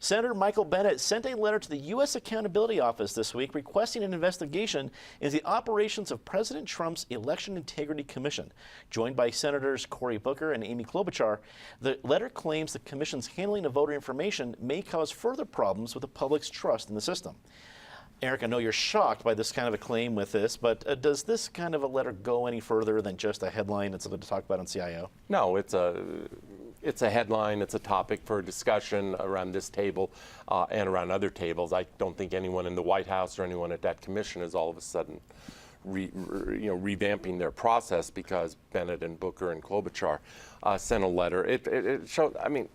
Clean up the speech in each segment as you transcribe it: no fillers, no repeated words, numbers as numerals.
Senator Michael Bennett sent a letter to the U.S. Accountability Office this week requesting an investigation into the operations of President Trump's Election Integrity Commission. Joined by Senators Cory and Amy Klochabar, the letter claims the commission's handling of voter information may cause further problems with the public's trust in the system. Eric, I know you're shocked by this kind of a claim with this, but does this kind of a letter go any further than just a headline and something to talk about on CIO? No, it's a headline, it's a topic for discussion around this table and around other tables. I don't think anyone in the White House or anyone at that commission is all of a sudden revamping their process because Bennett and Booker and Klochabar sent a letter. It showed, I mean,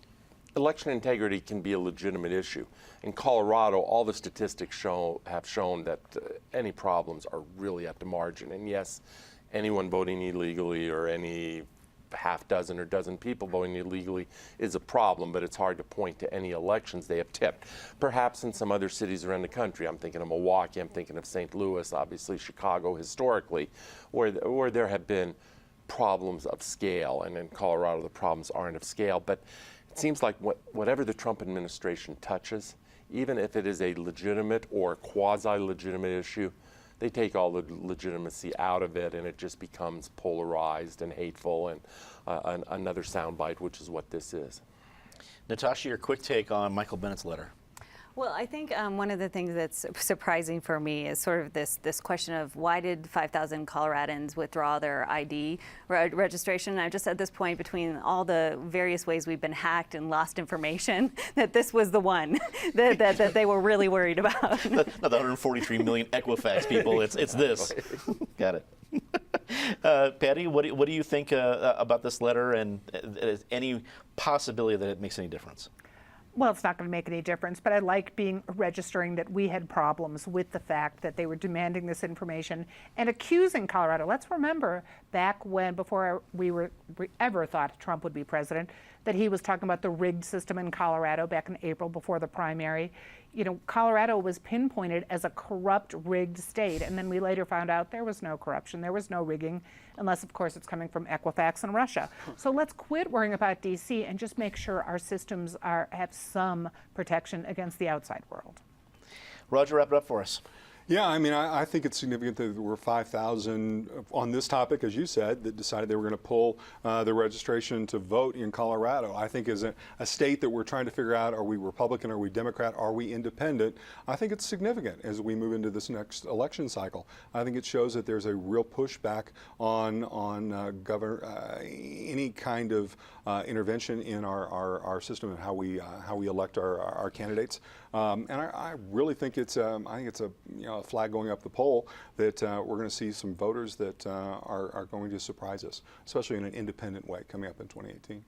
election integrity can be a legitimate issue. In Colorado, all the statistics have shown that any problems are really at the margin. And yes, anyone voting illegally or any half dozen or dozen people voting illegally is a problem, but it's hard to point to any elections they have tipped. Perhaps in some other cities around the country, I'm thinking of Milwaukee, I'm thinking of St. Louis, obviously Chicago historically, where there have been problems of scale, and in Colorado the problems aren't of scale. But it seems like whatever the Trump administration touches, even if it is a legitimate or quasi-legitimate issue, they take all the legitimacy out of it, and it just becomes polarized and hateful and another soundbite, which is what this is. Natasha, your quick take on Michael Bennett's letter. Well, I think one of the things that's surprising for me is sort of this question of why did 5,000 Coloradans withdraw their ID registration? And I'm just at this point, between all the various ways we've been hacked and lost information, that this was the one that they were really worried about. Not the 143 million Equifax people, it's this. Got it. Patty, what do you think about this letter, and any possibility that it makes any difference? Well, it's not going to make any difference, but I like registering that we had problems with the fact that they were demanding this information and accusing Colorado. Let's remember back when, before we ever thought Trump would be president, that he was talking about the rigged system in Colorado back in April before the primary. You know, Colorado was pinpointed as a corrupt, rigged state, and then we later found out there was no corruption, there was no rigging, unless, of course, it's coming from Equifax and Russia. So let's quit worrying about D.C. and just make sure our systems have some protection against the outside world. Roger, wrap it up for us. Yeah, I mean, I think it's significant that there were 5,000 on this topic, as you said, that decided they were going to pull the registration to vote in Colorado. I think as a state that we're trying to figure out, are we Republican, are we Democrat, are we independent? I think it's significant as we move into this next election cycle. I think it shows that there's a real pushback on any kind of intervention in our system and how we elect our candidates. And I really think it's a flag going up the pole that we're going to see some voters that are going to surprise us, especially in an independent way coming up in 2018.